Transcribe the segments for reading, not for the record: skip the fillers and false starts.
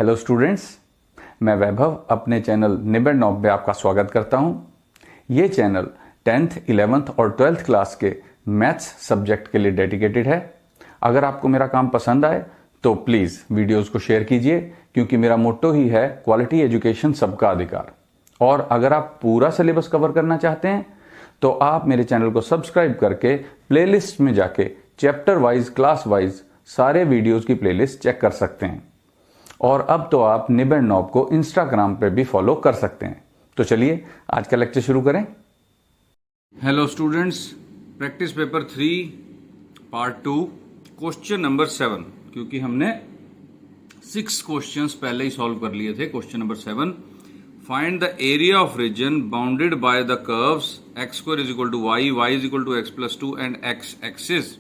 Hello students, मैं वैभव अपने channel निबेड़ knob में आपका स्वागत करता हूं। ये चैनल 10th, 11th और 12th क्लास के मैथ्स सब्जेक्ट के लिए डेडिकेटेड है। अगर आपको मेरा काम पसंद आए तो प्लीज़ वीडियोस को शेयर कीजिए, क्योंकि मेरा मोट्टो ही है क्वालिटी एजुकेशन सबका अधिकार। और अगर आप पूरा सिलेबस कवर करना चाहते हैं तो आप मेरे चैनल को सब्सक्राइब करके प्लेलिस्ट में जाके चैप्टर वाइज, क्लास वाइज सारे वीडियोस की प्लेलिस्ट चेक कर सकते हैं। और अब तो आप निबेड़ नॉब को इंस्टाग्राम पे भी फॉलो कर सकते हैं। तो चलिए आज का लेक्चर शुरू करें। Hello students, practice paper 3 part 2 question number 7, क्योंकि हमने 6 क्वेश्चंस पहले ही सॉल्व कर लिए थे। Question number 7, find the area of region bounded by the curves x square is equal to y, y is equal to x plus 2 and x axis.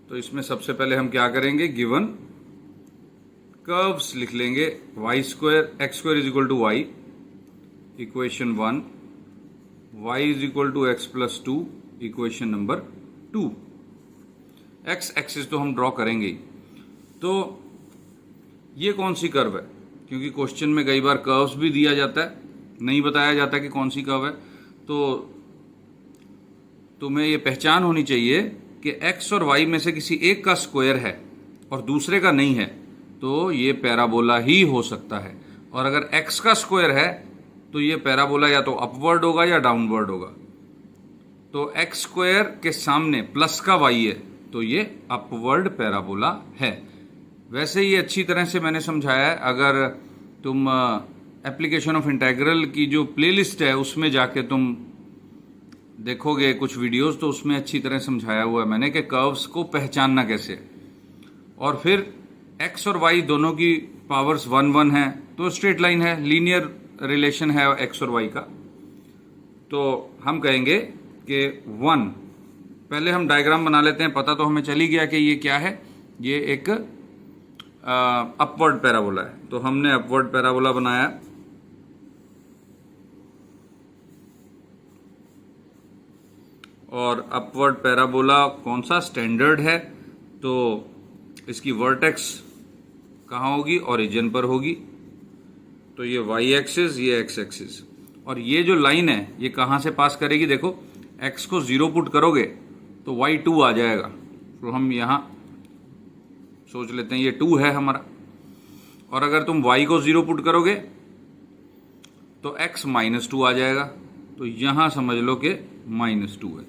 तो इसमें सबसे पहले हम क्या करेंगे, गिवन कर्व्स लिख लेंगे। Y square, x square is equal to y, equation 1, y is equal to x plus 2, equation number 2। x axis तो हम ड्रॉ करेंगे ही। तो ये कौन सी कर्व है, क्योंकि क्वेश्चन में कई बार कर्व्स भी दिया जाता है, नहीं बताया जाता कि कौन सी कर्व है। तो तुम्हें ये पहचान होनी चाहिए कि x और y में से किसी एक का स्क्वायर है और दूसरे का नहीं है, तो ये पैराबोला ही हो सकता है। और अगर x का स्क्वायर है तो ये पैराबोला या तो अपवर्ड होगा या डाउनवर्ड होगा। तो x स्क्वायर के सामने प्लस का y है तो ये अपवर्ड पैराबोला है। वैसे ही अच्छी तरह से मैंने समझाया है। अगर तुम एप्लीकेशन ऑफ इंटीग्रल की जो प्लेलिस्ट है उसमें जाके तुम देखोगे कुछ वीडियोस, तो उसमें अच्छी तरह समझाया हुआ है मैंने कि कर्व्स को पहचानना कैसे। और फिर x और y दोनों की पावर्स 1 1 है तो स्ट्रेट लाइन है, लीनियर रिलेशन है x और y का। तो हम कहेंगे कि 1, पहले हम डायग्राम बना लेते हैं। पता तो हमें चल ही गया कि ये क्या है, ये एक अपवर्ड पैराबोला है। तो हमने अपवर्ड पैराबोला बनाया। और अपवर्ड पैराबोला कौन सा, स्टैंडर्ड है। तो इसकी वर्टेक्स कहाँ होगी, ओरिजिन पर होगी। तो ये y एक्सिस, ये x एक्सिस। और ये जो लाइन है ये कहाँ से पास करेगी, देखो x को 0 पुट करोगे तो y 2 आ जाएगा। तो हम यहाँ सोच लेते हैं ये 2 है हमारा। और अगर तुम y को 0 पुट करोगे तो x -2 आ जाएगा। तो यहाँ समझ लो कि -2 है।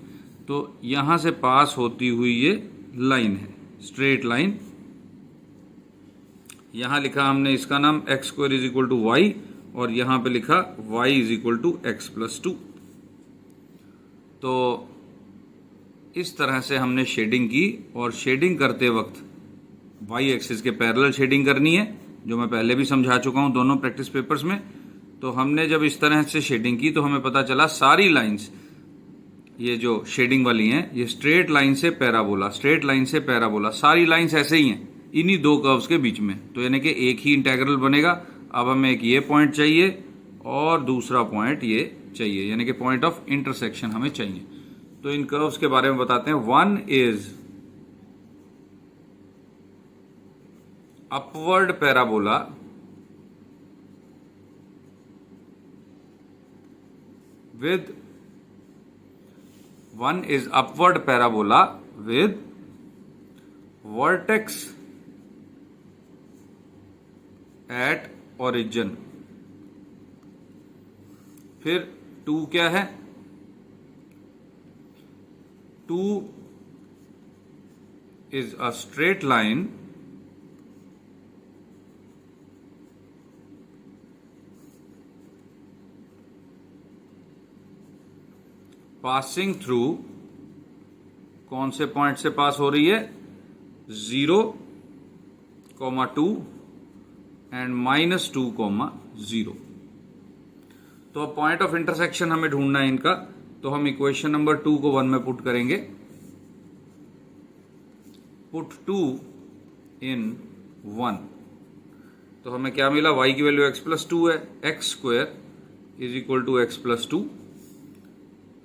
तो यहाँ से पास होती हुई ये लाइन है, स्ट्रेट लाइन। यहां लिखा हमने इसका नाम x square is equal to y, और यहां पे लिखा y is equal to x plus 2। तो इस तरह से हमने शेडिंग की। और शेडिंग करते वक्त y एक्सिस के पैरेलल शेडिंग करनी है, जो मैं पहले भी समझा चुका हूं दोनों प्रैक्टिस पेपर्स में। तो हमने जब इस तरह से शेडिंग की तो हमें पता चला सारी लाइंस, ये जो शेडिंग वाली हैं, ये स्ट्रेट लाइन से पैराबोला, स्ट्रेट लाइन से पैराबोला, सारी लाइंस ऐसे ही हैं इन्हीं दो कर्व्स के बीच में। तो यानी कि एक ही इंटीग्रल बनेगा। अब हमें एक ये पॉइंट चाहिए और दूसरा पॉइंट ये चाहिए, यानी कि पॉइंट ऑफ इंटरसेक्शन हमें चाहिए। तो इन कर्व्स के बारे में बताते हैं। 1 is upward parabola with 1 is upward parabola with vertex at origin। फिर 2 क्या है, 2 is a straight line passing through, कौन से पॉइंट से पास हो रही है, 0, 2 एंड -2, 0। तो अब पॉइंट ऑफ इंटरसेक्शन हमें ढूंढना है इनका। तो हम इक्वेशन नंबर 2 को 1 में पुट करेंगे। पुट 2 इन 1, तो हमें क्या मिला, y की वैल्यू x प्लस 2 है, x square is equal to x plus 2।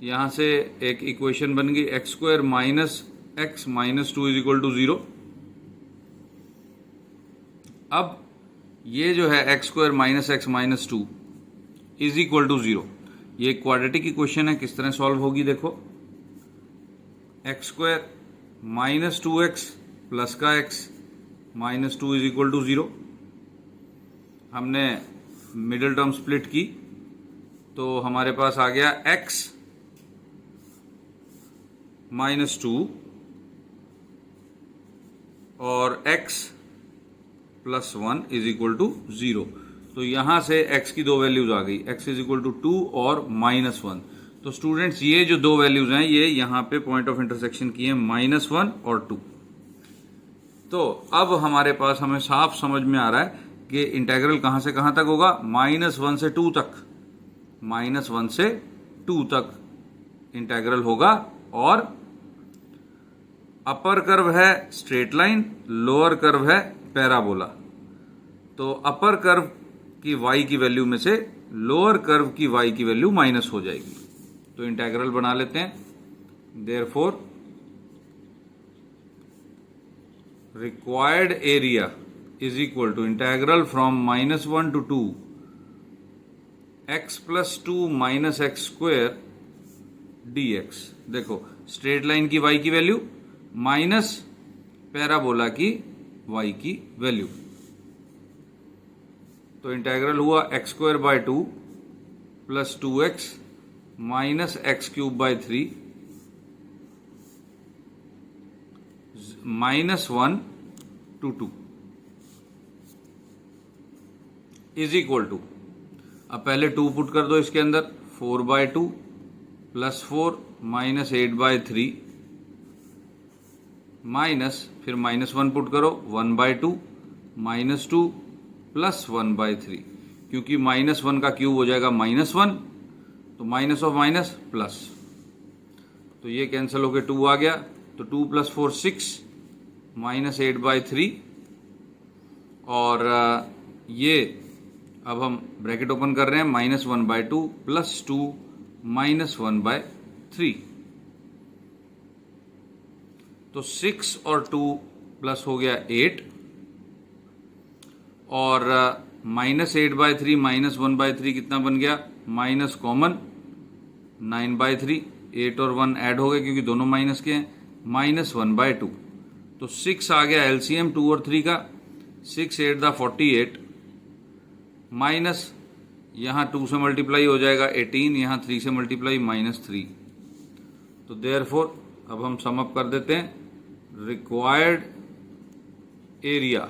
यहां से एक इक्वेशन बन गई, x square minus x minus 2 is equal to 0। अब ये जो है x square minus x minus two is equal to 0, ये क्वाड्रेटिक इक्वेशन है। किस तरह सॉल्व होगी देखो, x square minus two x plus का x minus two is equal to 0। हमने मिडिल टर्म स्प्लिट की तो हमारे पास आ गया एक्स माइनस टू और x plus one is equal to 0। तो यहां से x की दो वैल्यूज आ गई, x इज इक्वल टू 2 और माइनस वन। तो स्टूडेंट्स ये जो दो वैल्यूज हैं ये यहां पे पॉइंट ऑफ इंटरसेक्शन की है -1 और 2। तो अब हमारे पास हमें साफ समझ में आ रहा है कि इंटेग्रल कहां से कहां तक होगा, -1 से 2 तक, -1 से 2 तक इंटेग्रल होगा। और अपर कर्व है स्ट्रेट लाइन, लोअर कर्व है पैराबोला। तो अपर कर्व की y की वैल्यू में से लोअर कर्व की y की वैल्यू माइनस हो जाएगी। तो इंटेग्रल बना लेते हैं। Therefore required area is equal to integral from -1 to 2 x plus 2 minus x square dx। देखो स्ट्रेट लाइन की y की वैल्यू माइनस पैराबोला की y की वैल्यू। तो इंटेग्रल हुआ x square by 2 plus 2x minus x cube by 3 -1 to 2 is equal to, अब पहले 2 put कर दो इसके अंदर, 4 by 2 plus 4 minus 8 by 3 minus फिर -1 पुट करो, 1 बाय 2 -2 प्लस 1 बाय 3, क्योंकि -1 का क्यूब हो जाएगा -1, तो माइनस ऑफ माइनस प्लस, तो ये कैंसिल होके 2 आ गया। तो 2 प्लस 4 6 माइनस 8 बाय 3 और ये अब हम ब्रैकेट ओपन कर रहे हैं, -1 बाय 2 प्लस 2 -1 बाय 3। तो 6 और 2 प्लस हो गया 8 और -8 बाय 3 -1 बाय 3 कितना बन गया, माइनस कॉमन 9 बाय 3, 8 और 1 ऐड हो गए क्योंकि दोनों माइनस के हैं, -1 बाय 2। तो 6 आ गया एलसीएम 2 और 3 का, 6 8 दा 48 माइनस यहां 2 से मल्टीप्लाई हो जाएगा 18, यहां 3 से मल्टीप्लाई -3। तो देयरफॉर अब हम सम अप कर देते हैं, required area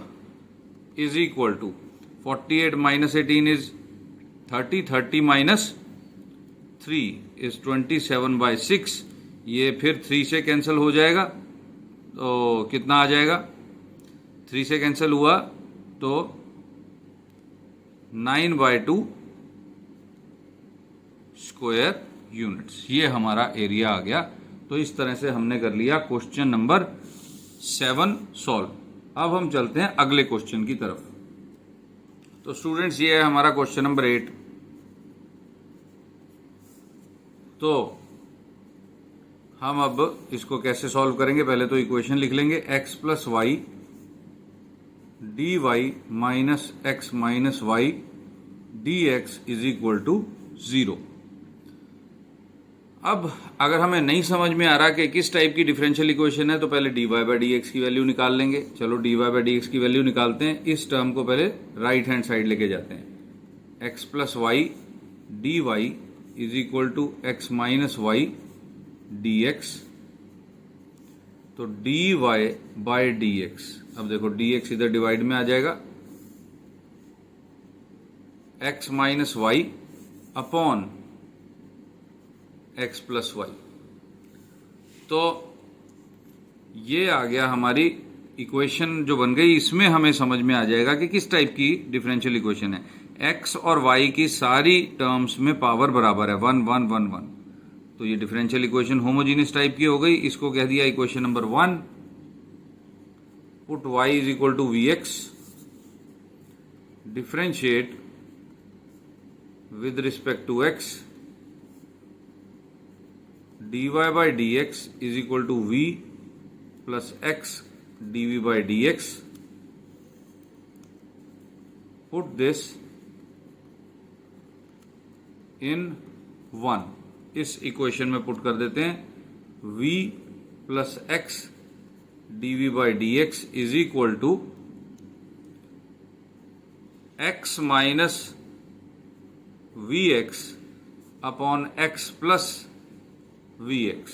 is equal to 48 minus 18 is 30, 30 minus 3 is 27 by 6। ये फिर 3 से कैंसिल हो जाएगा, तो कितना आ जाएगा, 3 से कैंसिल हुआ तो 9 बाय 2 स्क्वायर यूनिट्स, ये हमारा एरिया आ गया। तो इस तरह से हमने कर लिया क्वेश्चन नंबर 7 सॉल्व। अब हम चलते हैं अगले क्वेश्चन की तरफ। तो स्टूडेंट्स ये है हमारा क्वेश्चन नंबर 8। तो हम अब इसको कैसे सॉल्व करेंगे, पहले तो इक्वेशन लिख लेंगे, x plus y d y minus x minus y d x is equal to 0। अब अगर हमें नहीं समझ में आ रहा कि किस टाइप की डिफरेंशियल इक्वेशन है, तो पहले d y by d x की वैल्यू निकाल लेंगे। चलो d y by d x की वैल्यू निकालते हैं। इस टर्म को पहले राइट हैंड साइड लेके जाते हैं, x plus y d y is equal to x minus y d x. तो d y by d x, अब देखो डी एक्स इधर डिवाइड में आ जाएगा, x minus y upon x plus y. तो ये आ गया हमारी इक्वेशन जो बन गई। इसमें हमें समझ में आ जाएगा कि किस टाइप की डिफरेंशियल इक्वेशन है। एक्स और वाई की सारी टर्म्स में पावर बराबर है, 1 1 1 1। तो ये डिफरेंशियल इक्वेशन होमोजीनियस टाइप की हो गई। इसको कह दिया equation number 1। Put y is equal to v x, differentiate with respect to x, dy by dx is equal to v plus x dv by dx put this in 1, इस equation में put कर देते हैं। v plus x dv by d x is equal to x minus v x upon x plus v x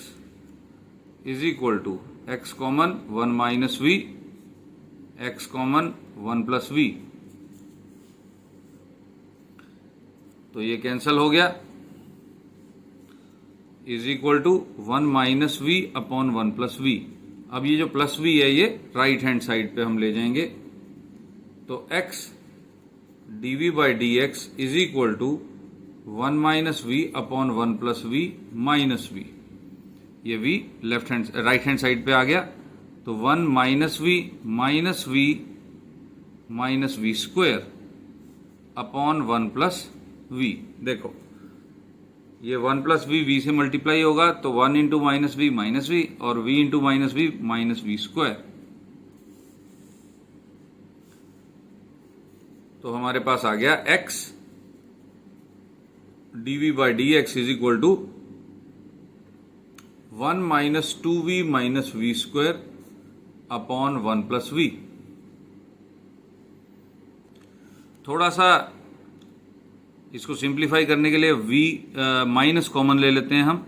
is equal to x common 1 minus v, x common 1 plus v, तो ये cancel हो गया, is equal to 1 minus v upon 1 plus v. अब ये जो plus we है ये right hand side पे हम ले जाएंगे, तो x dv by d x is equal to 1 minus v upon 1 plus v minus v, ये v राइट हैंड साइड पे आ गया, तो 1 minus v minus v square upon 1 plus v. देखो ये 1 प्लस वी से मल्टीप्लाई होगा, तो 1 इंटू माइनस वी और v into minus v square. तो हमारे पास आ गया x dv by d x is equal to 1 minus 2v minus v square upon 1 plus v. थोड़ा सा इसको सिंप्लीफाई करने के लिए v माइनस कॉमन ले लेते हैं हम,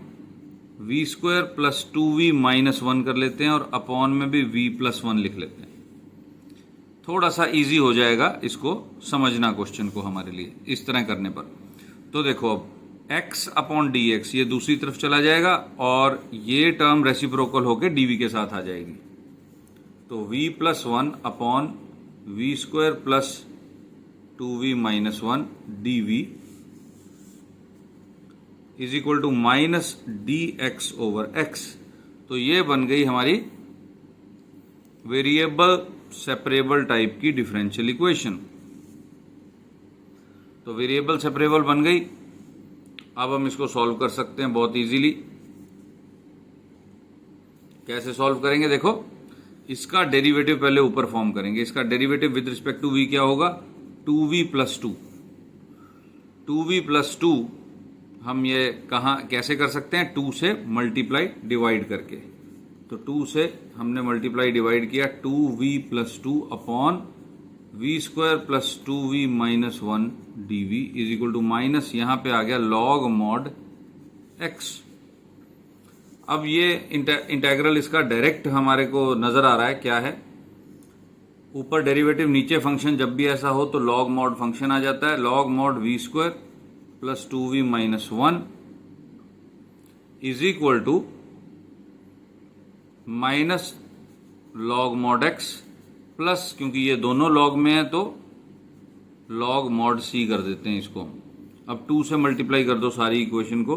we square plus 2v minus 1 कर लेते हैं और अपॉन में भी v प्लस 1 लिख लेते हैं। थोड़ा सा इजी हो जाएगा इसको समझना क्वेश्चन को हमारे लिए इस तरह करने पर। तो देखो अब x अपॉन डी एक्स ये दूसरी तरफ चला जाएगा और ये टर्म रेसिप्रोकल होके dv के साथ आ जाएगी, तो v plus 1 upon v square plus 2v minus 1 dv is equal to minus d x over x. तो ये बन गई हमारी वेरिएबल सेपरेबल टाइप की डिफरेंशियल इक्वेशन। तो वेरिएबल सेपरेबल बन गई। अब हम इसको सॉल्व कर सकते हैं बहुत इजीली। कैसे सॉल्व करेंगे? देखो, इसका डेरिवेटिव पहले ऊपर फॉर्म करेंगे। इसका derivative with respect to v क्या होगा? 2v plus 2। 2v प्लस 2 हम ये कैसे कर सकते हैं? 2 से मल्टीप्लाई डिवाइड करके। तो 2 से हमने मल्टीप्लाई डिवाइड किया, 2v plus 2 upon v square plus 2v minus 1 dv is equal to minus, यहां पे आ गया लॉग मॉड x। अब ये इंटेग्रल इसका डायरेक्ट हमारे को नजर आ रहा है क्या है? ऊपर डेरिवेटिव नीचे फंक्शन, जब भी ऐसा हो तो लॉग मॉड फंक्शन आ जाता है। Log mod v square plus 2v minus 1 is equal to minus log mod x plus, क्योंकि ये दोनों लॉग में है तो लॉग मॉड c कर देते हैं इसको। अब 2 से मल्टीप्लाई कर दो सारी इक्वेशन को,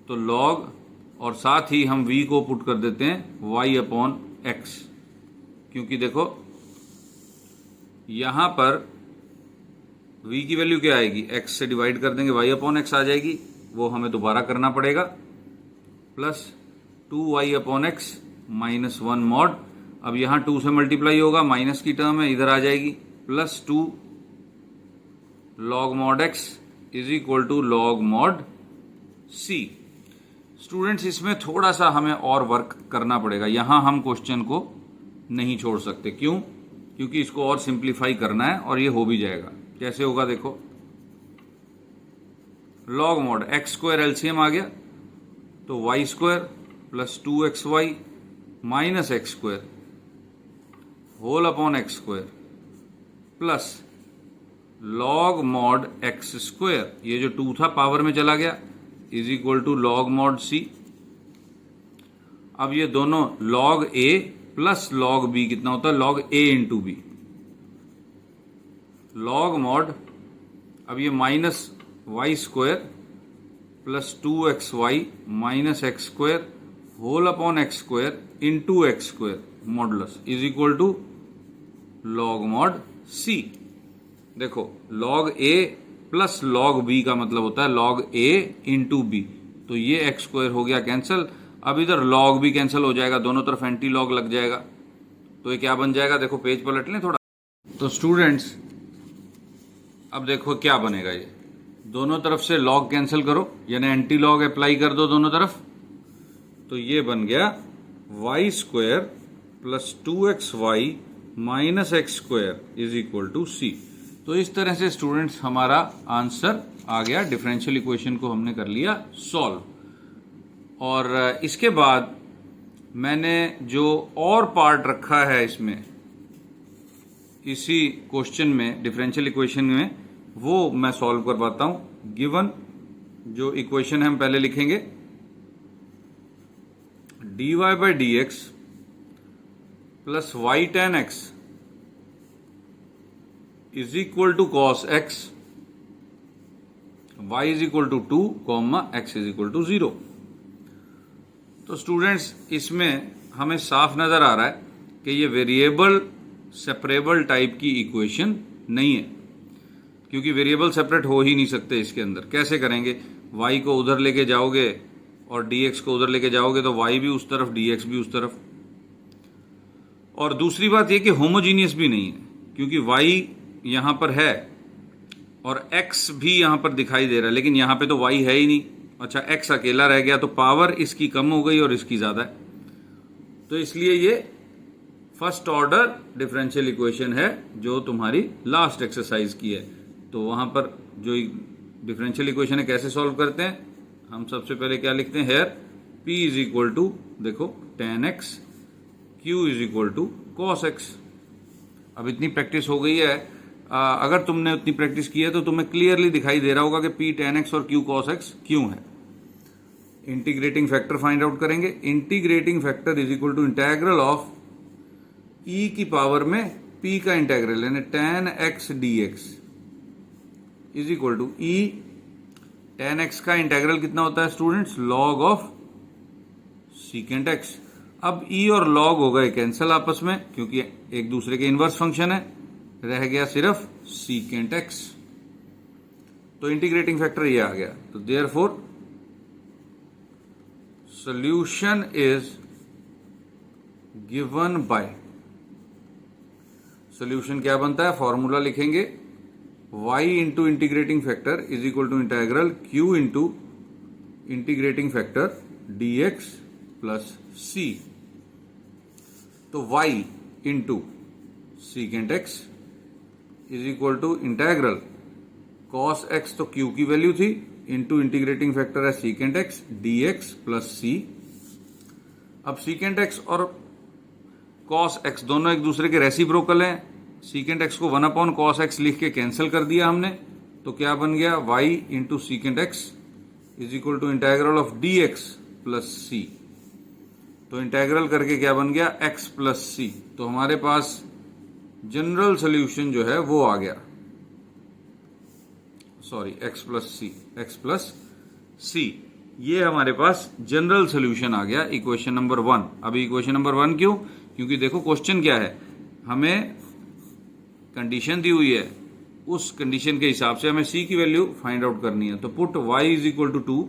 तो लॉग, और साथ ही हम v को पुट कर देते हैं y अपॉन x, क्योंकि देखो यहां पर v की वैल्यू क्या आएगी? x से डिवाइड कर देंगे, y अपॉन x आ जाएगी, वो हमें दोबारा करना पड़ेगा, plus 2y upon x minus 1 mod. अब यहां 2 से मल्टीप्लाई होगा, माइनस की टर्म है, इधर आ जाएगी, plus 2 log mod x is equal to log mod c। Students, इसमें थोड़ा सा हमें और वर्क करना पड़ेगा। यहां हम क्वेश्चन को नहीं छोड़ सकते। क्यों? क्योंकि इसको और सिंप्लीफाई करना है और ये हो भी जाएगा। कैसे होगा? देखो, log mod x square LCM आ गया, तो y square plus 2xy minus x square whole upon x square plus log mod x square, ये जो 2 था पावर में चला गया, is equal to log mod c. अब ये दोनों log a plus log b कितना होता है? Log a into b. Log mod, अब ये minus y square plus 2xy minus x square whole upon x square into x square modulus is equal to log mod c. देखो, log a plus log b का मतलब होता है log a into B, तो ये x square हो गया cancel. अब इधर लॉग भी कैंसिल हो जाएगा, दोनों तरफ एंटी लॉग लग जाएगा, तो ये क्या बन जाएगा? देखो, पेज पलट लें थोड़ा। तो स्टूडेंट्स, अब देखो क्या बनेगा, ये दोनों तरफ से लॉग कैंसिल करो, यानी एंटी लॉग अप्लाई कर दो दोनों तरफ, तो ये बन गया y square plus 2xy minus x square is equal to c. तो इस तरह से स्टूडेंट्स हमारा आंसर आ गया, डिफरेंशियल इक्वेशन को हमने कर लिया सॉल्व। और इसके बाद मैंने जो और पार्ट रखा है इसमें, इसी क्वेश्चन में, डिफरेंशियल इक्वेशन में, वो मैं सॉल्व करवाता हूं। गिवन जो इक्वेशन है हम पहले लिखेंगे, dy by d x plus y tan x is equal to cos x, y is equal to 2 comma x is equal to 0। तो स्टूडेंट्स इसमें हमें साफ नजर आ रहा है कि ये वेरिएबल सेपरेबल टाइप की इक्वेशन नहीं है, क्योंकि वेरिएबल सेपरेट हो ही नहीं सकते इसके अंदर। कैसे करेंगे, y को उधर लेके जाओगे और dx को उधर लेके जाओगे तो y भी उस तरफ, dx भी उस तरफ। और दूसरी बात यह कि होमोजीनियस भी नहीं है, क्योंकि y यहां पर है और x भी यहां पर दिखाई दे रहा है, लेकिन यहां पे तो y है ही नहीं। अच्छा, x अकेला रह गया तो पावर इसकी कम हो गई और इसकी ज्यादा है, तो इसलिए ये फर्स्ट ऑर्डर डिफरेंशियल इक्वेशन है जो तुम्हारी लास्ट एक्सरसाइज की है। तो वहां पर जो डिफरेंशियल इक्वेशन है कैसे सॉल्व करते हैं, हम सबसे पहले क्या लिखते हैं, here p is equal to, देखो tan x, q is equal to cos x। अब इतनी प्रैक्टिस हो गई है, अगर तुमने उतनी प्रैक्टिस की है तो तुम्हें क्लियरली दिखाई दे रहा होगा कि p tan x और q cos x क्यों है। इंटीग्रेटिंग फैक्टर फाइंड आउट करेंगे। Integrating factor is equal to integral of e की पावर में p का इंटेग्रल, यानी tan x dx is equal to e tan x का इंटेग्रल कितना होता है students, log of secant x। अब e और log हो गए कैंसिल आपस में, क्योंकि एक दूसरे के इनवर्स फंक्शन है, रह गया सिर्फ secant x। तो इंटीग्रेटिंग फैक्टर ये आ गया। तो therefore solution is given by, solution क्या बनता है, फॉर्मूला लिखेंगे, y into integrating factor is equal to integral q into integrating factor dx plus c। तो y into secant x is equal to integral cos x, तो q की value थी, into integrating factor है secant x dx plus c। अब secant x और cos x दोनों एक दूसरे के रेसिप्रोकल हैं। secant x को 1 cos x लिख के कैंसिल कर दिया हमने, तो क्या बन गया, y into secant x is equal to integral of dx plus c। तो इंटेग्रल करके क्या बन गया, x प्लस c। तो हमारे पास जनरल सोल्यूशन जो है वो आ गया, सॉरी x प्लस c, ये हमारे पास जनरल सोल्यूशन आ गया इक्वेशन नंबर 1। अभी इक्वेशन नंबर 1 क्यों, क्योंकि देखो क्वेश्चन क्या है, हमें कंडीशन दी हुई है, उस कंडीशन के हिसाब से हमें c की वैल्यू फाइंड आउट करनी है। तो put y is equal to 2,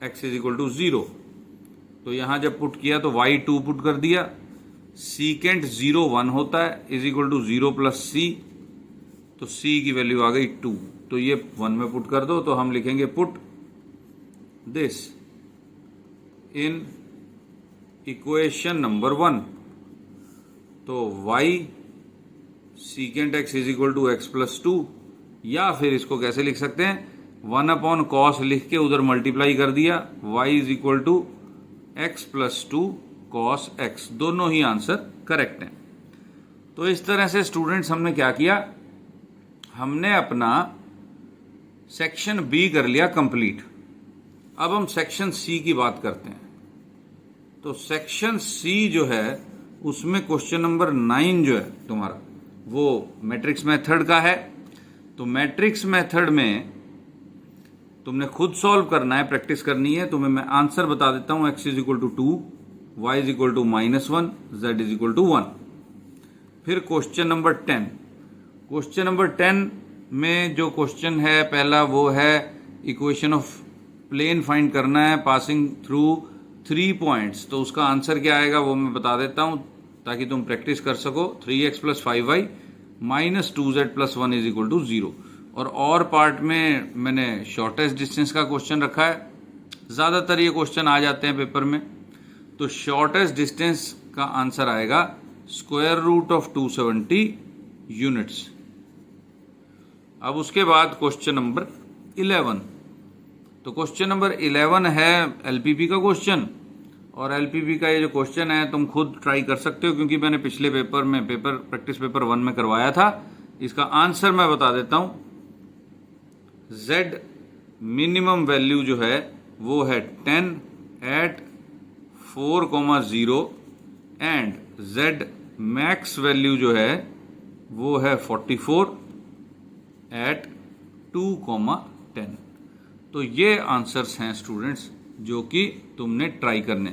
x is equal to 0। तो यहां जब पुट किया तो y 2 पुट कर दिया, secant 0 1 होता है, is equal to 0 plus c, तो c की वैल्यू आ गई 2। तो ये 1 में पुट कर दो, तो हम लिखेंगे put this in equation number 1। तो y secant x is equal to x plus 2, या फिर इसको कैसे लिख सकते हैं, 1 cos लिख के उधर मल्टीप्लाई कर दिया, y is equal to x plus 2 cos x। दोनों ही आंसर करेक्ट हैं। तो इस तरह से स्टूडेंट्स हमने क्या किया, हमने अपना सेक्शन बी कर लिया कंप्लीट। अब हम सेक्शन सी की बात करते हैं। तो सेक्शन सी जो है उसमें क्वेश्चन नंबर 9 जो है तुम्हारा वो मैट्रिक्स मेथड का है। तो मैट्रिक्स मेथड में तुमने खुद सॉल्व करना है, प्रैक्टिस करनी है। तुम्हें मैं आंसर बता देता हूं, x is equal to 2, y is equal to -1, z is equal to 1। फिर क्वेश्चन नंबर 10, क्वेश्चन नंबर 10 में जो क्वेश्चन है पहला वो है इक्वेशन ऑफ प्लेन फाइंड करना है पासिंग थ्रू 3 पॉइंट्स। तो उसका आंसर क्या आएगा वो मैं बता देता हूं ताकि तुम प्रैक्टिस कर सको। 3x plus 5y -2z + 1 = 0। और पार्ट में मैंने शॉर्टेस्ट डिस्टेंस का क्वेश्चन रखा है। ज़्यादातर ये क्वेश्चन आ जाते हैं पेपर में। तो शॉर्टेस्ट डिस्टेंस का आंसर आएगा √2 270 यूनिट्स। अब उसके बाद क्वेश्चन नंबर 11। तो क्वेश्चन नंबर 11 है एलपीपी का क्वेश्चन। और एलपीपी का ये जो क्वेश्चन है तुम खुद ट्राई कर सकते हो, क्योंकि मैंने पिछले पेपर में प्रैक्टिस पेपर 1 में करवाया था। इसका आंसर मैं बता देता हूं। z मिनिमम वैल्यू जो है वो है 10 at 4,0 and z max value जो है वो है 44 at 2,10। तो ये आंसर्स हैं स्टूडेंट्स जो कि तुमने ट्राई करने।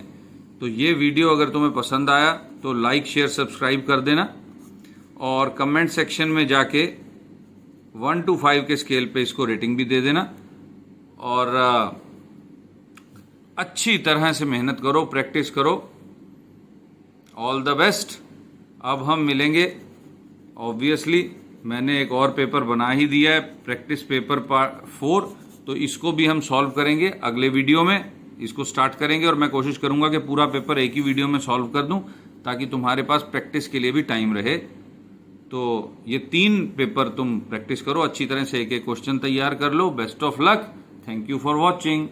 तो ये वीडियो अगर तुम्हें पसंद आया तो लाइक शेयर सब्सक्राइब कर देना, और कमेंट सेक्शन में जाके 1 to 5 के स्केल पे इसको रेटिंग भी दे देना। और अच्छी तरह से मेहनत करो, प्रैक्टिस करो। All the best. अब हम मिलेंगे। ऑब्वियसली मैंने एक और पेपर बना ही दिया है, प्रैक्टिस पेपर 4, तो इसको भी हम सॉल्व करेंगे अगले वीडियो में। इसको स्टार्ट करेंगे और मैं कोशिश करूंगा कि पूरा पेपर एक ही वीडियो में सॉल्व कर दूं, ताकि तुम्हारे पास प्रैक्टिस के लिए भी टाइम रहे। तो ये 3 पेपर तुम प्रैक्टिस करो अच्छी तरह से, एक एक क्वेश्चन तैयार कर लो। Best of luck. Thank you for watching.